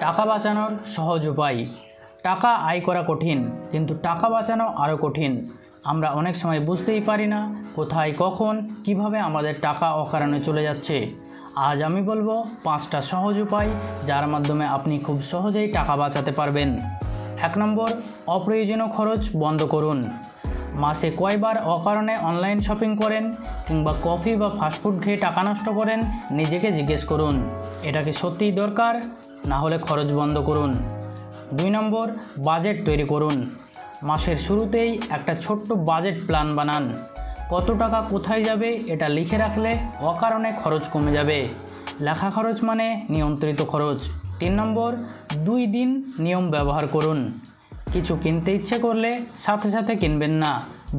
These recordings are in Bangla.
টাকা বাঁচানোর সহজ উপায়। টাকা আয় করা কঠিন, কিন্তু টাকা বাঁচানো আরও কঠিন। আমরা অনেক সময় বুঝতেই পারি না কোথায়, কখন, কিভাবে আমাদের টাকা অকারণে চলে যাচ্ছে। আজ আমি বলবো 5টা সহজ উপায় যার মাধ্যমে আপনি খুব সহজেই টাকা বাঁচাতে পারবেন। 1 নম্বর, অপ্রয়োজনীয় খরচ বন্ধ করুন। মাসে কয়বার অকারণে অনলাইন শপিং করেন কিংবা কফি বা ফাস্টফুড খেয়ে টাকা নষ্ট করেন, নিজেকে জিজ্ঞেস করুন, এটা কি সত্যিই দরকার? না হলে খরচ বন্ধ করুন। 2 নম্বর, বাজেট তৈরি করুন। মাসের শুরুতেই একটা ছোট্ট বাজেট প্ল্যান বানান। কত টাকা কোথায় যাবে এটা লিখে রাখলে অকারণে খরচ কমে যাবে। লেখা খরচ মানে নিয়ন্ত্রিত খরচ। 3 নম্বর, 2 দিন নিয়ম ব্যবহার করুন। কিছু কিনতে ইচ্ছে করলে সাথে সাথে কিনবেন না,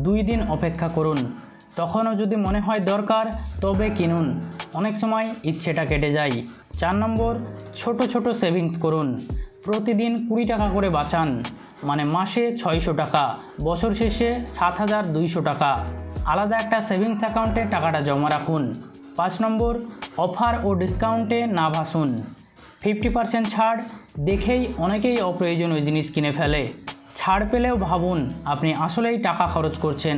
2 দিন অপেক্ষা করুন। তখনও যদি মনে হয় দরকার তবে কিনুন, অনেক সময় ইচ্ছেটা কেটে যায়। 4 নম্বর, ছোট ছোট সেভিংস করুন। প্রতিদিন 20 টাকা করে বাঁচান, মানে মাসে 600 টাকা, বছর শেষে 7200 টাকা। আলাদা একটা সেভিংস অ্যাকাউন্টে টাকাটা জমা রাখুন। 5 নম্বর, অফার ও ডিসকাউন্টে না ভাসুন। 50% ছাড় দেখেই অনেকেই অপ্রয়োজনীয় জিনিস কিনে ফেলে। ছাড় পেলেও ভাবুন আপনি আসলেই টাকা খরচ করছেন।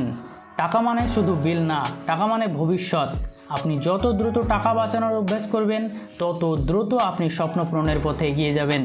টাকা মানে শুধু বিল না, টাকা মানে ভবিষ্যৎ। আপনি যত দ্রুত টাকা বাঁচানোর অভ্যাস করবেন তত দ্রুত আপনি স্বপ্ন পূরণের পথে এগিয়ে যাবেন।